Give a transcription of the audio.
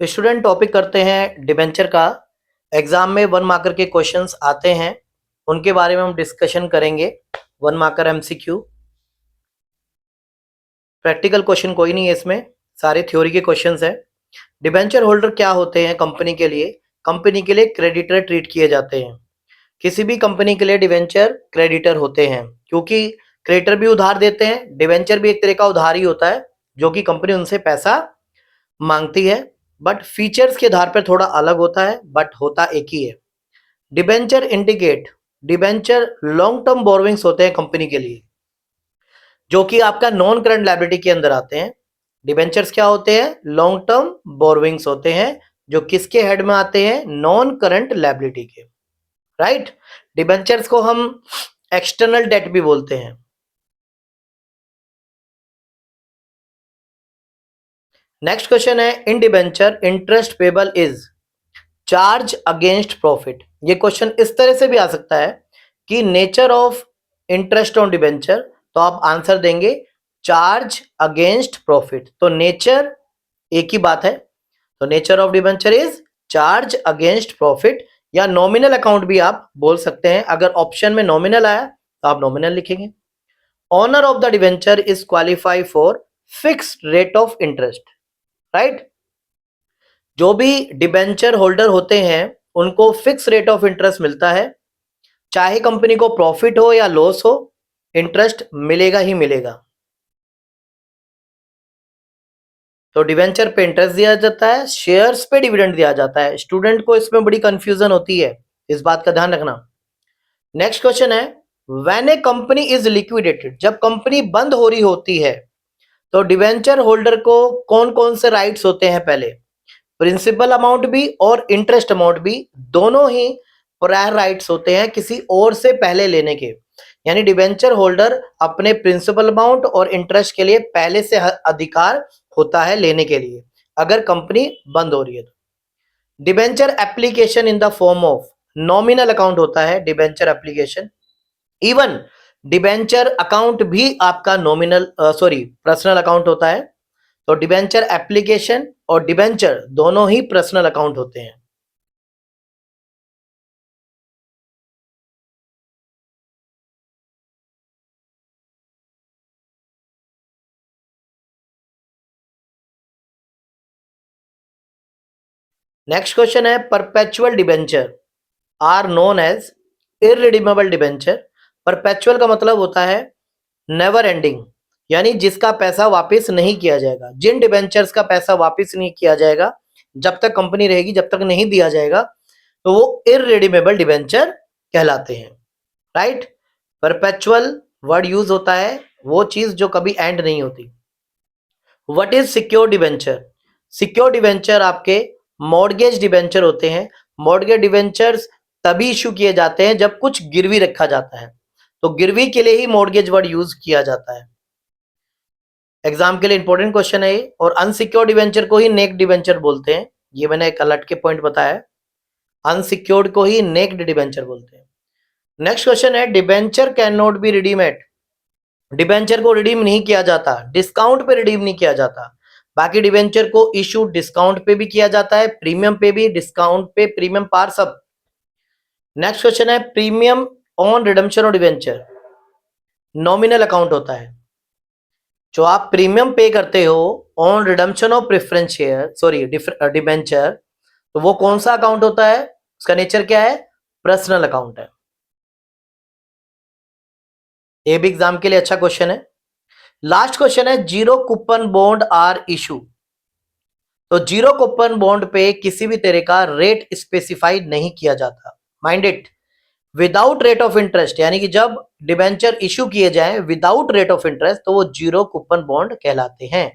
Student topic करते हैं debenture का। एग्जाम में 1 मार्कर के क्वेश्चंस आते हैं, उनके बारे में हम डिस्कशन करेंगे। 1 मार्कर एमसीक्यू, प्रैक्टिकल क्वेश्चन कोई नहीं है इसमें, सारे थ्योरी के क्वेश्चंस हैं। डिबेंचर होल्डर क्या होते हैं कंपनी के लिए? कंपनी के लिए क्रेडिटर ट्रीट किए जाते हैं। किसी भी कंपनी के लिए डिबेंचर क्रेडिटर होते हैं, क्योंकि क्रेडिटर भी उधार देते हैं, डिबेंचर भी एक तरह का उधार ही होता है जो कि कंपनी उनसे पैसा मांगती है, बट फीचर्स के आधार पर थोड़ा अलग होता है, बट होता एक ही है। Debenture indicate, debenture long term borrowings होते हैं कंपनी के लिए, जो कि आपका नॉन करंट लायबिलिटी के अंदर आते हैं। डिबेंचर्स क्या होते हैं? लॉन्ग टर्म बोरोइंग्स होते हैं, जो किसके हेड में आते हैं? नॉन करंट लायबिलिटी के, राइट। डिबेंचर्स को हम एक्सटर्नल डेट भी बोलते हैं। नेक्स्ट क्वेश्चन है, in debenture interest payable is charge against profit. ये क्वेश्चन इस तरह से भी आ सकता है कि nature of interest on debenture, तो आप आंसर देंगे चार्ज अगेंस्ट प्रॉफिट। तो नेचर एक ही बात है, तो nature of debenture is charge against profit, या नॉमिनल अकाउंट भी आप बोल सकते हैं। अगर ऑप्शन में नॉमिनल आया तो आप नॉमिनल लिखेंगे। Honour of the debenture is qualify for fixed rate of interest, right. जो भी डिबेंचर होल्डर होते हैं उनको फिक्स रेट ऑफ इंटरेस्ट मिलता है, चाहे कंपनी को प्रॉफिट हो या लॉस हो, इंटरेस्ट मिलेगा ही मिलेगा। तो डिबेंचर पे इंटरेस्ट दिया जाता है, शेयर्स पे डिविडेंड दिया जाता है। स्टूडेंट को इसमें बड़ी कंफ्यूजन होती है, इस बात का ध्यान रखना। नेक्स्ट क्वेश्चन है, when A company is liquidated, जब कंपनी बंद हो रही होती है तो डिबेंचर होल्डर को कौन कौन से राइट्स होते हैं? पहले प्रिंसिपल अमाउंट भी और इंटरेस्ट अमाउंट भी, दोनों ही प्रायर राइट्स होते हैं किसी और से पहले लेने के। यानी डिबेंचर होल्डर अपने प्रिंसिपल अमाउंट और इंटरेस्ट के लिए पहले से अधिकार होता है लेने के लिए, अगर कंपनी बंद हो रही है तो। Debenture application in the form of nominal account होता है debenture application. Even debenture account भी आपका नॉमिनल पर्सनल अकाउंट होता है। तो डिबेंचर एप्लीकेशन और डिबेंचर दोनों ही पर्सनल अकाउंट होते हैं। नेक्स्ट क्वेश्चन है, perpetual debenture are known as irredeemable debenture. Perpetual का मतलब होता है नेवर एंडिंग, यानी जिसका पैसा वापस नहीं किया जाएगा। जिन डिबेंचर्स का पैसा वापस नहीं किया जाएगा, जब तक कंपनी रहेगी, जब तक नहीं दिया जाएगा, तो वो इररिडीमेबल डिबेंचर कहलाते हैं, राइट। परपेचुअल वर्ड यूज होता है वो चीज जो कभी एंड नहीं होती। What is secure debenture? Secure debenture आपके मॉर्गेज डिबेंचर होते हैं। मॉर्गेज डिबेंचर्स तभी इशू किए जाते हैं जब कुछ गिरवी रखा जाता है, तो गिरवी के लिए ही मॉर्गेज वर्ड यूज किया जाता है। एग्जाम के लिए इंपॉर्टेंट क्वेश्चन है ये। और अनसिक्योर्ड डिबेंचर को ही नेक्ड डिबेंचर बोलते हैं, ये मैंने एक अलर्ट के पॉइंट बताया। अनसिक्योर्ड को ही नेक्ड डिबेंचर बोलते हैं। नेक्स्ट क्वेश्चन है, debenture can not be redeemed. Debenture को रिडीम नहीं किया जाता, डिस्काउंट पे रिडीम नहीं किया जाता। बाकी डिबेंचर को इशू डिस्काउंट पे भी किया जाता है, प्रीमियम पे भी, डिस्काउंट पे, प्रीमियम पार सब। नेक्स्ट क्वेश्चन है, premium on redemption of debenture nominal account होता है। जो आप प्रीमियम पे करते हो on redemption of preference share debenture, तो वो कौन सा अकाउंट होता है? उसका नेचर क्या है? पर्सनल अकाउंट है। ये भी एग्जाम के लिए अच्छा क्वेश्चन है। लास्ट क्वेश्चन है, zero coupon bond are issue. तो जीरो कूपन बॉन्ड पे किसी भी तरह का रेट स्पेसिफाई नहीं किया जाता, mind it. Without rate of interest, यानी कि जब डिबेंचर इशू किए जाएं विदाउट रेट ऑफ इंटरेस्ट, तो वो जीरो कूपन बॉन्ड कहलाते हैं।